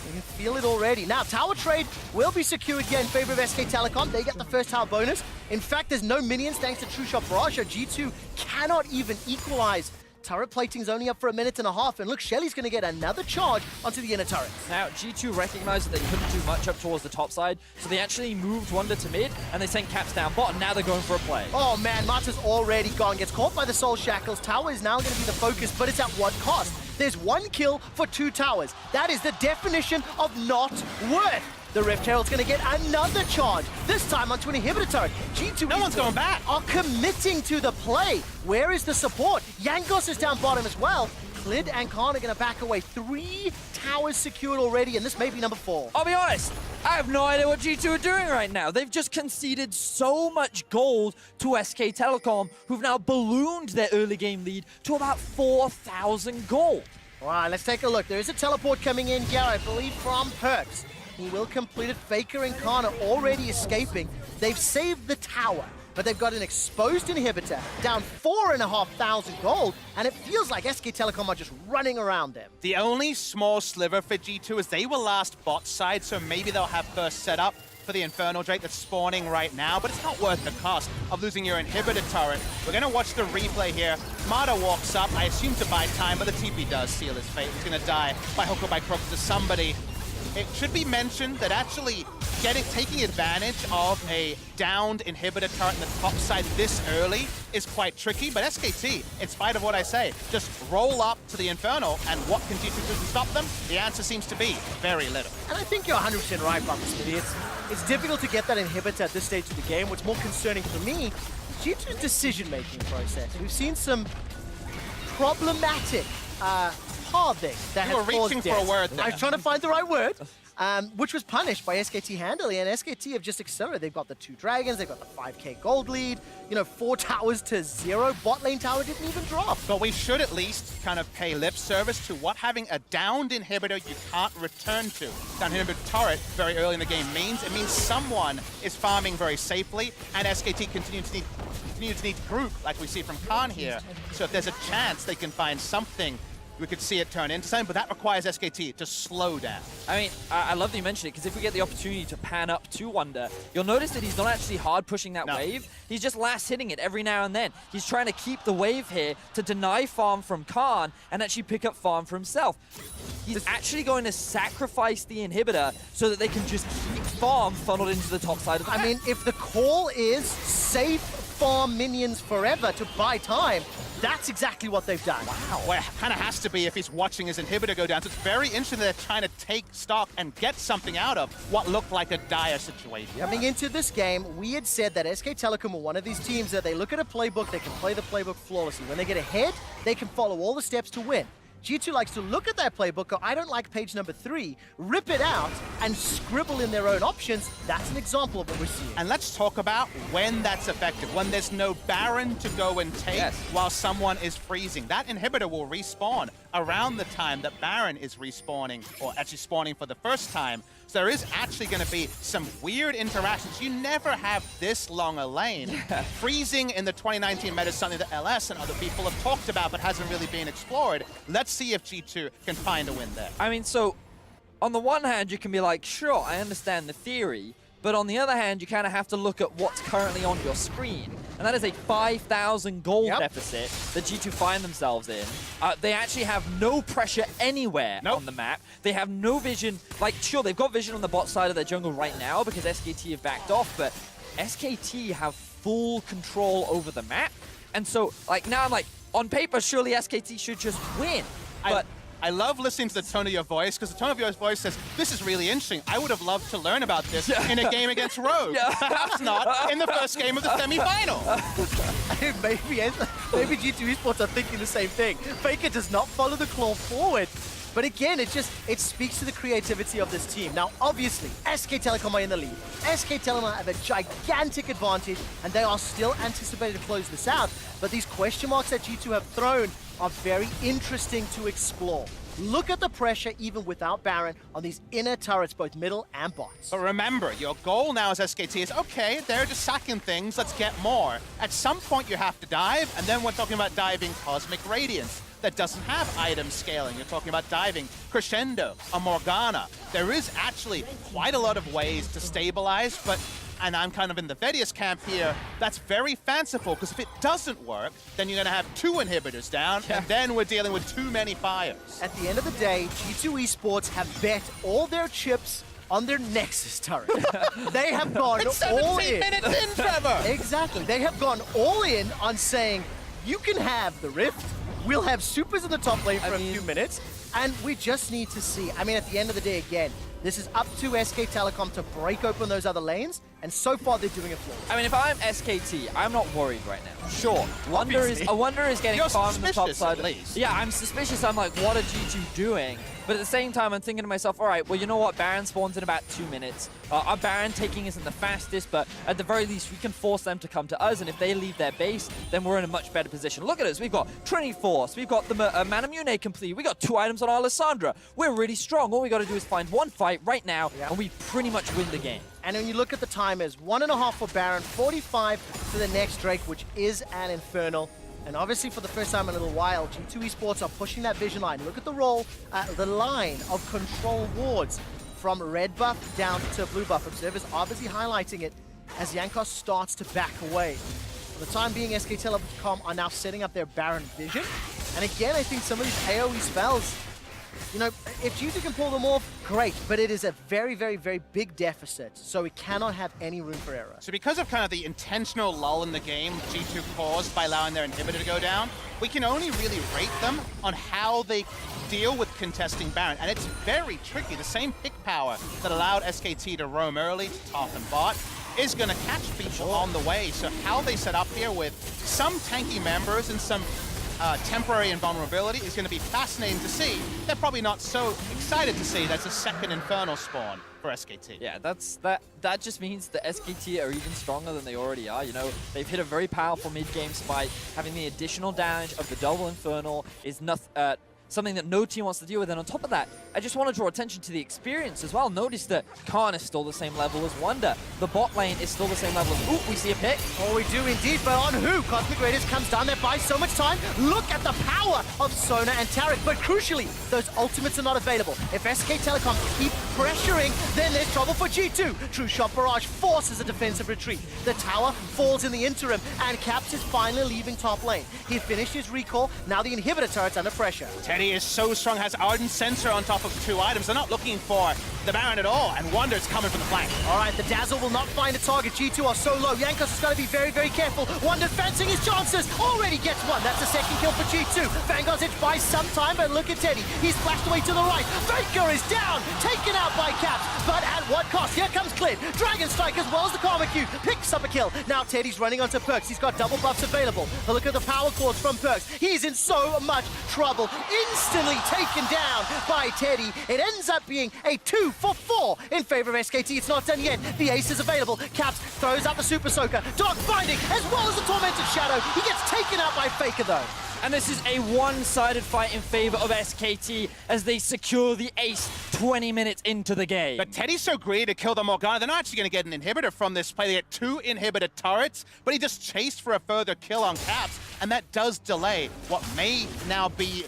You can feel it already. Now, tower trade will be secured here in favor of SK Telecom. They get the first tower bonus. In fact, there's no minions thanks to True Shot Barrage. G2 cannot even equalize. Turret plating's only up for a minute and a half, and look, Shelly's going to get another charge onto the inner turret. Now, G2 recognized that they couldn't do much up towards the top side, so they actually moved Wonder to mid, and they sent Caps down bottom. Now they're going for a play. Oh man, Mata's already gone. Gets caught by the Soul Shackles. Tower is now going to be the focus, but it's at what cost? There's one kill for 2 towers. That is the definition of not worth. The Rift Herald's going to get another charge, this time onto an inhibitor turret. G2 no one's going back. Are committing to the play. Where is the support? Jankos is down bottom as well. Klid and Khan are going to back away. 3 towers secured already, and this may be number 4. I'll be honest, I have no idea what G2 are doing right now. They've just conceded so much gold to SK Telecom, who've now ballooned their early game lead to about 4,000 gold. All right, let's take a look. There is a teleport coming in here, I believe, from Perks. He will complete it. Faker and Khan are already escaping. They've saved the tower, but they've got an exposed inhibitor, down 4,500 gold, and it feels like SK Telecom are just running around them. The only small sliver for G2 is they were last bot side, so maybe they'll have first set up for the Infernal Drake that's spawning right now, but it's not worth the cost of losing your inhibitor turret. We're going to watch the replay here. Mata walks up, I assume to buy time, but the TP does seal his fate. He's going to die by hook or by crook to somebody. It should be mentioned that actually taking advantage of a downed inhibitor turret in the top side this early is quite tricky, but SKT, in spite of what I say, just roll up to the Infernal, and what can G2 do to stop them? The answer seems to be very little. And I think you're 100% right, Papa Smitty. It's difficult to get that inhibitor at this stage of the game. What's more concerning for me, G2's decision-making process. We've seen some problematic pathing that You were reaching for a word there. I was trying to find the right word. Which was punished by SKT handily, and SKT have just accelerated. They've got the 2 dragons, they've got the 5k gold lead, 4 towers to 0. Bot lane tower didn't even drop. But we should at least kind of pay lip service to what having a downed inhibitor you can't return to, downed inhibitor turret very early in the game means. It means someone is farming very safely, and SKT continues to need group, like we see from Khan here. So if there's a chance they can find something we could see it turn into something, but that requires SKT to slow down. I mean, I love that you mentioned it, because if we get the opportunity to pan up to Wonder, you'll notice that he's not actually hard pushing that wave. He's just last hitting it every now and then. He's trying to keep the wave here to deny farm from Khan and actually pick up farm for himself. He's actually going to sacrifice the inhibitor so that they can just keep farm funneled into the top side of the map. I mean, if the call is safe farm minions forever to buy time, that's exactly what they've done. Wow. Well, it kind of has to be if he's watching his inhibitor go down. So it's very interesting that they're trying to take stock and get something out of what looked like a dire situation. Coming into this game, we had said that SK Telecom were one of these teams that they look at a playbook, they can play the playbook flawlessly. When they get ahead, they can follow all the steps to win. G2 likes to look at that playbook, go, I don't like page number 3, rip it out, and scribble in their own options. That's an example of what we're seeing. And let's talk about when that's effective. When there's no Baron to go and take while someone is freezing. That inhibitor will respawn around the time that Baron is respawning, or actually spawning for the first time. So there is actually going to be some weird interactions. You never have this long a lane. Freezing in the 2019 meta is something that LS and other people have talked about, but hasn't really been explored. Let's see if G2 can find a win there. I mean, so on the one hand, you can be like, sure, I understand the theory, but on the other hand, you kind of have to look at what's currently on your screen. And that is a 5,000 gold deficit that G2 find themselves in. They actually have no pressure anywhere on the map. They have no vision. Like, sure, they've got vision on the bot side of their jungle right now because SKT have backed off, but SKT have full control over the map. And so, like, now I'm like, on paper, surely SKT should just win. But I love listening to the tone of your voice, because the tone of your voice says, this is really interesting. I would have loved to learn about this in a game against Rogue. Perhaps not in the first game of the semi-final. Maybe G2 Esports are thinking the same thing. Faker does not follow the claw forward. But again, it speaks to the creativity of this team. Now, obviously, SK Telecom are in the lead. SK Telecom have a gigantic advantage, and they are still anticipated to close this out. But these question marks that G2 have thrown are very interesting to explore. Look at the pressure, even without Baron, on these inner turrets, both middle and bots. But remember, your goal now as SKT is, okay, they're just sacking things, let's get more. At some point, you have to dive, and then we're talking about diving Cosmic Radiance. That doesn't have item scaling. You're talking about diving Crescendo, a Morgana. There is actually quite a lot of ways to stabilize, but, and I'm kind of in the Vedius camp here, that's very fanciful, because if it doesn't work, then you're going to have 2 inhibitors down, and then we're dealing with too many fires. At the end of the day, G2 Esports have bet all their chips on their Nexus turret. They have gone it's all 17 in. minutes in, Trevor! Exactly. They have gone all in on saying, you can have the Rift, we'll have supers in the top lane for a few minutes, and we just need to see. I mean, at the end of the day, again, this is up to SK Telecom to break open those other lanes, and so far they're doing it flawlessly. I mean, if I'm SKT, I'm not worried right now. Sure, Wonder is getting farmed on the top side. At least. Yeah, I'm suspicious. I'm like, what are G2 doing? But at the same time, I'm thinking to myself, all right, well, you know what? Baron spawns in about 2 minutes. Our Baron taking isn't the fastest, but at the very least, we can force them to come to us, and if they leave their base, then we're in a much better position. Look at us. We've got Trinity Force. We've got the Manamune complete. We got 2 items on our Lissandra. We're really strong. All we got to do is find one fight right now, and we pretty much win the game. And when you look at the timers, 1.5 for Baron, 45 for the next Drake, which is an Infernal. And obviously, for the first time in a little while, G2 Esports are pushing that vision line. Look at the the line of control wards from red buff down to blue buff. Observers obviously highlighting it as Jankos starts to back away. For the time being, SK Telecom are now setting up their Baron vision. And again, I think some of these AoE spells, you know, if G2 can pull them off, great, but it is a very, very, very big deficit, so we cannot have any room for error. So because of kind of the intentional lull in the game G2 caused by allowing their inhibitor to go down, we can only really rate them on how they deal with contesting Baron, and it's very tricky. The same pick power that allowed SKT to roam early to top and bot is going to catch people on the way, so how they set up here with some tanky members and some temporary invulnerability is going to be fascinating to see. They're probably not so excited to see that's a second Infernal spawn for SKT. Yeah, that just means that SKT are even stronger than they already are. You know, they've hit a very powerful mid-game spike. Having the additional damage of the double Infernal is nothing. something that no team wants to deal with. And on top of that, I just want to draw attention to the experience as well. Notice that Khan is still the same level as Wonder. The bot lane is still the same level as... Ooh, we see a pick. Oh, we do indeed, but on who? Cosmic Raiders comes down there, buys so much time. Look at the power of Sona and Tarek, but crucially, those ultimates are not available. If SK Telecom keep pressuring, then there's trouble for G2. True Shot Barrage forces a defensive retreat. The tower falls in the interim, and Caps is finally leaving top lane. He finished his recall, now the inhibitor turret's under pressure. Teddy is so strong, has Ardent Sensor on top of 2 items. They're not looking for the Baron at all, and Wonder's coming from the flank. All right, the Dazzle will not find a target. G2 are so low. Jankos has got to be very, very careful. Wonder fencing his chances. Already gets one. That's a second kill for G2. Vanguard's Edge buys some time, but look at Teddy. He's flashed away to the right. Faker is down, taken out by Caps, but at what cost? Here comes Clid. Dragon Strike as well as the Karma Q picks up a kill. Now Teddy's running onto Perks. He's got double buffs available. But look at the power chords from Perks. He's in so much trouble. Instantly taken down by Teddy. It ends up being a 2 for 4 in favor of SKT. It's not done yet. The ace is available. Caps throws out the Super Soaker. Dark Binding as well as the Tormented Shadow. He gets taken out by Faker though. And this is a one-sided fight in favor of SKT as they secure the ace 20 minutes into the game. But Teddy's so greedy to kill the Morgana, they're not actually going to get an inhibitor from this play. They get 2 inhibitor turrets, but he just chased for a further kill on Caps, and that does delay what may now be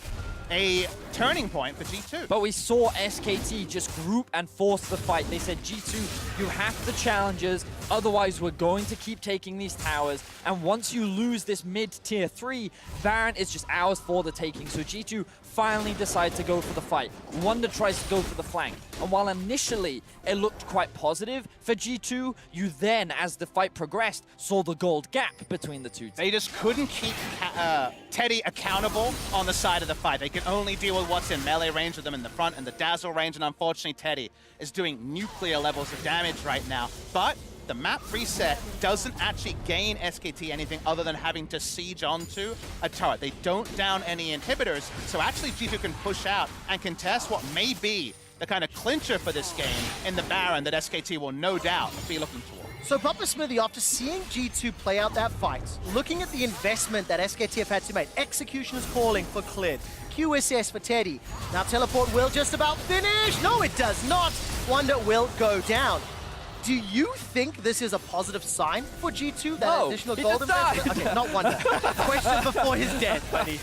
a turning point for G2. But we saw SKT just group and force the fight. They said, G2, you have the challengers, otherwise we're going to keep taking these towers. And once you lose this mid-tier 3, Baron is just ours for the taking. So G2 finally decide to go for the fight. Wonder tries to go for the flank. And while initially it looked quite positive for G2, you then, as the fight progressed, saw the gold gap between the two teams. They just couldn't keep Teddy accountable on the side of the fight. They can only deal with what's in melee range with them in the front and the dazzle range, and unfortunately Teddy is doing nuclear levels of damage right now. But the map reset doesn't actually gain SKT anything other than having to siege onto a turret. They don't down any inhibitors, so actually G2 can push out and contest what may be the kind of clincher for this game in the Baron that SKT will no doubt be looking for. So Papa Smithy, after seeing G2 play out that fight, looking at the investment that SKT have had to make, execution is calling for Clid, QSS for Teddy. Now Teleport will just about finish. No, it does not. Wonder will go down. Do you think this is a positive sign for G2? That additional gold investment? Okay, not Wonder. Question before he's dead, buddy.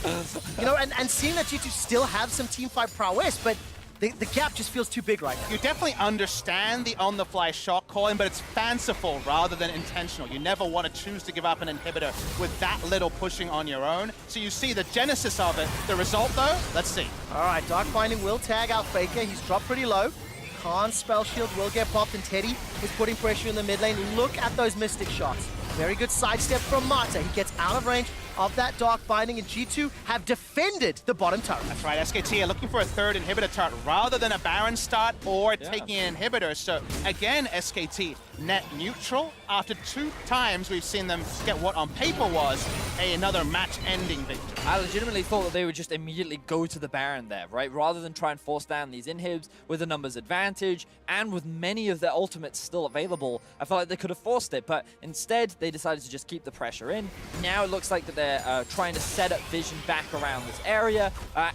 You know, and seeing that G2 still have some teamfight prowess, but the gap just feels too big right now. You definitely understand the on-the-fly shot calling, but it's fanciful rather than intentional. You never want to choose to give up an inhibitor with that little pushing on your own. So you see the genesis of it. The result, though, let's see. All right, Dark Binding will tag out Faker. He's dropped pretty low. Khan's spell shield will get popped, and Teddy is putting pressure in the mid lane. Look at those Mystic shots. Very good sidestep from Mata. He gets out of range of that Dark Binding, and G2 have defended the bottom turret. That's right, SKT are looking for a third inhibitor turret rather than a Baron start or taking an inhibitor. So again, SKT net neutral. After 2 times we've seen them get what on paper was another match-ending victory. I legitimately thought that they would just immediately go to the Baron there, right? Rather than try and force down these inhibs with a numbers advantage and with many of their ultimates still available, I felt like they could have forced it, but instead they decided to just keep the pressure in. Now it looks like that they're trying to set up vision back around this area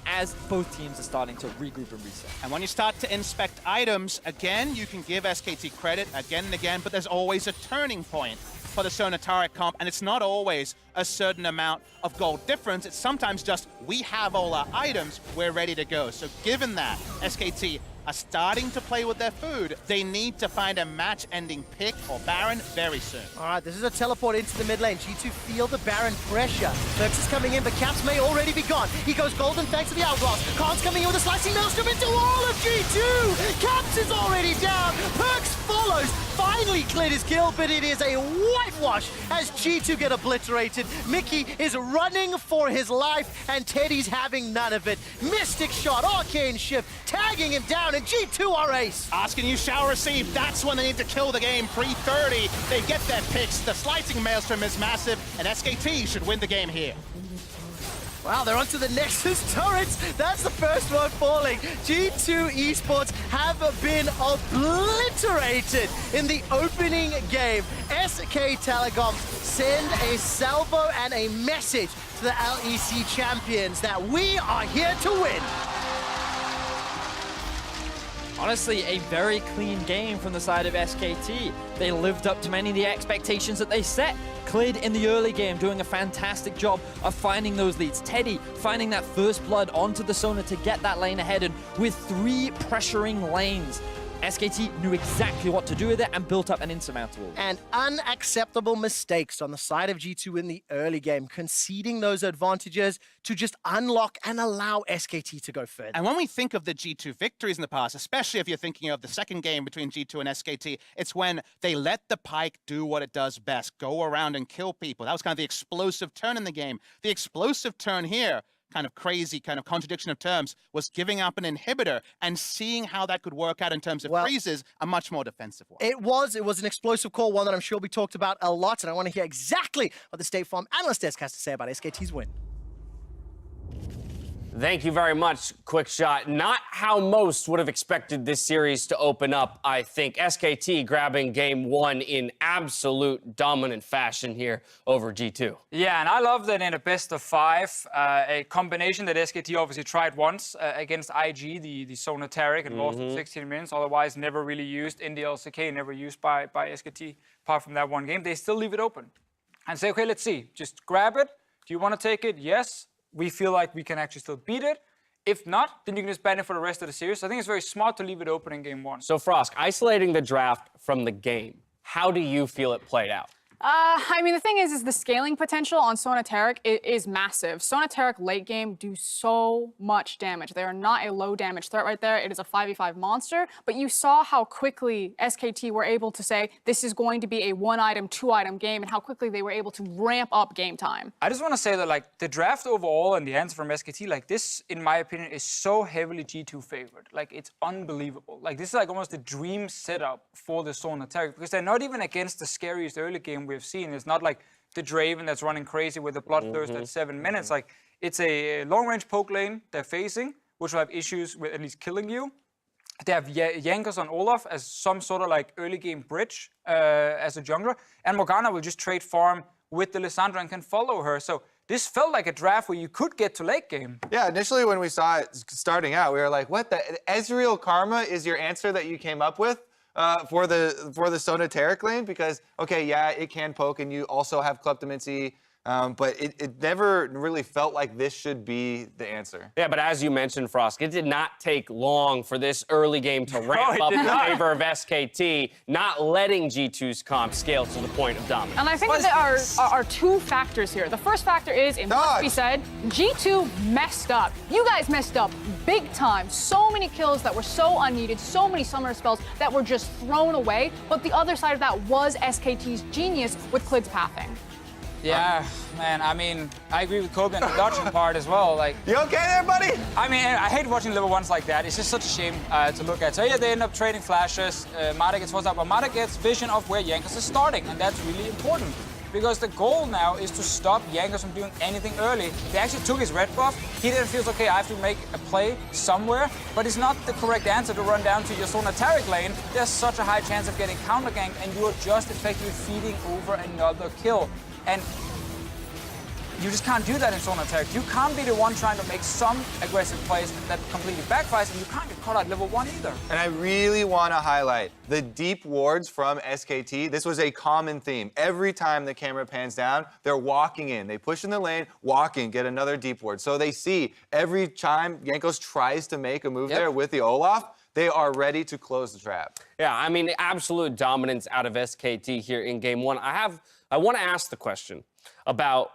as both teams are starting to regroup and reset. And when you start to inspect items, again, you can give SKT credit again and again, but there's always a turning point for the Sona Tarek comp, and it's not always a certain amount of gold difference. It's sometimes just, we have all our items, we're ready to go. So given that SKT are starting to play with their food, they need to find a match-ending pick or Baron very soon. All right, this is a teleport into the mid lane. G2 feel the Baron pressure. Perks is coming in, but Caps may already be gone. He goes golden thanks to the Outlaws. Khan's coming in with a slicing maelstrom into all of G2. Caps is already down. Perks follows. Finally, Clid is killed, but it is a whitewash as G2 get obliterated. Mickey is running for his life, and Teddy's having none of it. Mystic shot, arcane shift, tagging him down, and G2 are ace. Asking you shall receive. That's when they need to kill the game. Pre-30, they get their picks. The slicing maelstrom is massive, and SKT should win the game here. Wow, they're onto the Nexus turrets. That's the first one falling. G2 Esports have been obliterated in the opening game. SK Telecom send a salvo and a message to the LEC champions that we are here to win. Honestly, a very clean game from the side of SKT. They lived up to many of the expectations that they set. Clid in the early game doing a fantastic job of finding those leads. Teddy finding that first blood onto the Sona to get that lane ahead, and with 3 pressuring lanes, SKT knew exactly what to do with it and built up an insurmountable. And unacceptable mistakes on the side of G2 in the early game, conceding those advantages to just unlock and allow SKT to go further. And when we think of the G2 victories in the past, especially if you're thinking of the second game between G2 and SKT, it's when they let the Pyke do what it does best, go around and kill people. That was kind of the explosive turn in the game. The explosive turn here, kind of crazy, kind of contradiction of terms, was giving up an inhibitor and seeing how that could work out in terms of freezes, a much more defensive one. It was an explosive call, one that I'm sure we talked about a lot, and I want to hear exactly what the State Farm analyst desk has to say about SKT's win. Thank you very much, Quick Shot. Not how most would have expected this series to open up, I think. SKT grabbing game 1 in absolute dominant fashion here over G2. Yeah, and I love that in a best of 5, a combination that SKT obviously tried once against IG, the Sona Taric, and lost in 16 minutes, otherwise never really used in the LCK, never used by SKT, apart from that one game. They still leave it open and say, okay, let's see, just grab it. Do you want to take it? Yes. We feel like we can actually still beat it. If not, then you can just ban it for the rest of the series. So I think it's very smart to leave it open in game 1. So, Frosk, isolating the draft from the game, how do you feel it played out? I mean, the thing is the scaling potential on Sona Taric is massive. Sona Taric late game do so much damage. They are not a low damage threat right there. It is a 5v5 monster, but you saw how quickly SKT were able to say this is going to be a 1-item, 2-item game, and how quickly they were able to ramp up game time. I just want to say that, like, the draft overall and the answer from SKT, like, this, in my opinion, is so heavily G2 favored. Like, it's unbelievable. Like, this is like almost the dream setup for the Sona Taric, because they're not even against the scariest early game we've seen. It's not like the Draven that's running crazy with the Bloodthirst at 7 minutes. Like, it's a long-range poke lane they're facing, which will have issues with at least killing you. They have Jankos on Olaf as some sort of like early game bridge as a jungler, and Morgana will just trade farm with the Lissandra and can follow her. So this felt like a draft where you could get to late game. Yeah, initially when we saw it starting out, we were like, what the? Ezreal Karma is your answer that you came up with? For the Sona Taric lane, because okay, yeah, it can poke, and you also have Kleptomancy, but it never really felt like this should be the answer. Yeah, but as you mentioned, Frosk, it did not take long for this early game to ramp up in favor of SKT, not letting G2's comp scale to the point of dominance. And I think that there are 2 factors here. The first factor is, it must be said, G2 messed up. You guys messed up big time. So many kills that were so unneeded, so many summoner spells that were just thrown away. But the other side of that was SKT's genius with Clid's pathing. Yeah, man, I mean, I agree with Kobe on the dodging part as well. Like, you okay there, buddy? I mean, I hate watching level 1s like that. It's just such a shame to look at. So yeah, they end up trading flashes. Mata gets forced out, but Mata gets vision of where Jankos is starting, and that's really important. Because the goal now is to stop Jankos from doing anything early. They actually took his red buff. He then feels, okay, I have to make a play somewhere, but it's not the correct answer to run down to your Sona Taric lane. There's such a high chance of getting counter-ganked, and you are just effectively feeding over another kill. And you just can't do that in Sona Taric. You can't be the one trying to make some aggressive plays that completely backfires, and you can't get caught at level 1 either. And I really want to highlight the deep wards from SKT. This was a common theme. Every time the camera pans down, they're walking in. They push in the lane, walk in, get another deep ward. So they see every time Jankos tries to make a move there with the Olaf, they are ready to close the trap. Yeah, I mean, absolute dominance out of SKT here in game 1. I want to ask the question about,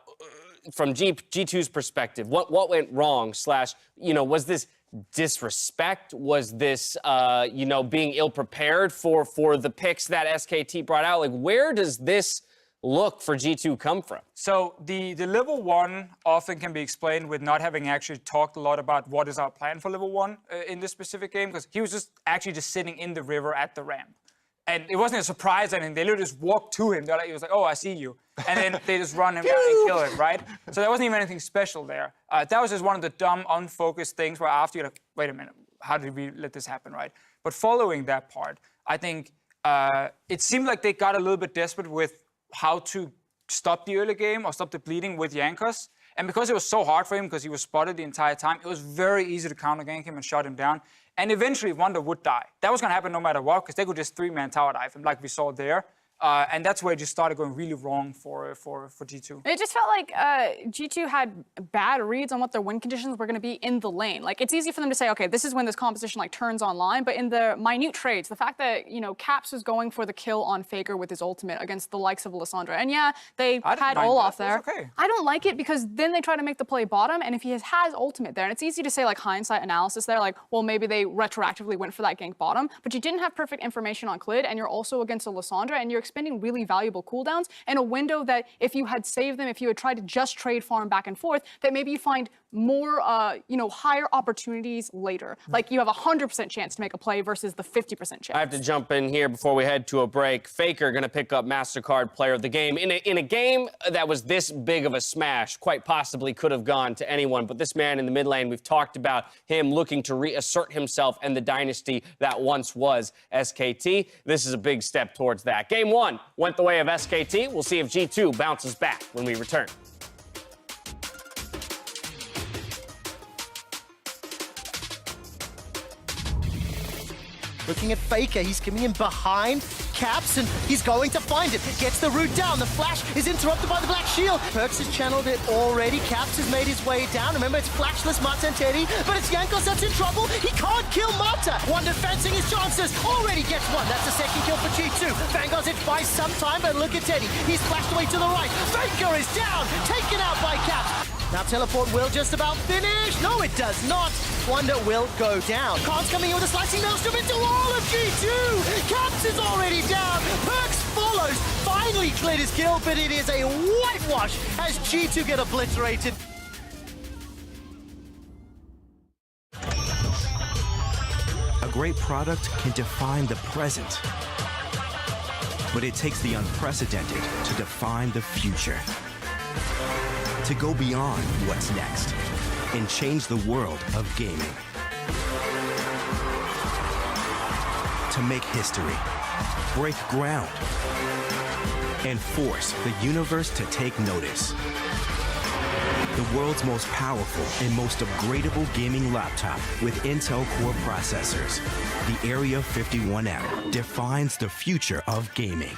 from G2's perspective, what went wrong, / was this disrespect? Was this, being ill-prepared for the picks that SKT brought out? Like, where does this look for G2 come from? So the level 1 often can be explained with not having actually talked a lot about what is our plan for level 1 in this specific game, because he was just sitting in the river at the ramp. And it wasn't a surprise, and they literally just walked to him. He was like, oh, I see you. And then they just run him down and kill him, right? So there wasn't even anything special there. That was just one of the dumb, unfocused things where after you're like, wait a minute, how did we let this happen, right? But following that part, I think it seemed like they got a little bit desperate with how to stop the early game or stop the bleeding with Jankos. And because it was so hard for him, because he was spotted the entire time, it was very easy to counter-gank him and shut him down. And eventually, Wonder would die. That was going to happen no matter what, because they could just 3-man tower dive him, like we saw there. And that's where it just started going really wrong for G2. It just felt like G2 had bad reads on what their win conditions were going to be in the lane. Like, it's easy for them to say, okay, this is when this composition like turns online, but in the minute trades, the fact that, you know, Caps was going for the kill on Faker with his ultimate against the likes of Lissandra, and yeah, they had Olaf there. Okay. I don't like it because then they try to make the play bottom, and if he has ultimate there, and it's easy to say like hindsight analysis there, like, well, maybe they retroactively went for that gank bottom, but you didn't have perfect information on Clid, and you're also against a Lissandra, and you're expending really valuable cooldowns in a window that if you had saved them, if you had tried to just trade farm back and forth, that maybe you find more, you know, higher opportunities later. Like you have a 100% chance to make a play versus the 50% chance. I have to jump in here before we head to a break. Faker going to pick up MasterCard Player of the Game. In a game that was this big of a smash, quite possibly could have gone to anyone. But this man in the mid lane, we've talked about him looking to reassert himself and the dynasty that once was SKT. This is a big step towards that. Game 1 went the way of SKT. We'll see if G2 bounces back when we return. Looking at Faker, he's coming in behind Caps, and he's going to find it. Gets the root down. The flash is interrupted by the Black Shield. Perks has channeled it already. Caps has made his way down. Remember, it's flashless Mata and Teddy, but it's Jankos that's in trouble. He can't kill Mata. Wonder fencing his chances. Already gets one. That's a second kill for G2. Vanguard's it by some time, but look at Teddy. He's flashed away to the right. Faker is down. Taken out by Caps. Now teleport will just about finish. No, it does not. Wonder will go down. Khan's coming in with a slicing maelstrom into all of G2. Caps is already down. Perks follows. Finally cleared his kill, but it is a whitewash as G2 get obliterated. A great product can define the present, but it takes the unprecedented to define the future. To go beyond what's next and change the world of gaming. To make history, break ground, and force the universe to take notice. The world's most powerful and most upgradable gaming laptop with Intel Core processors, the Area 51M, defines the future of gaming.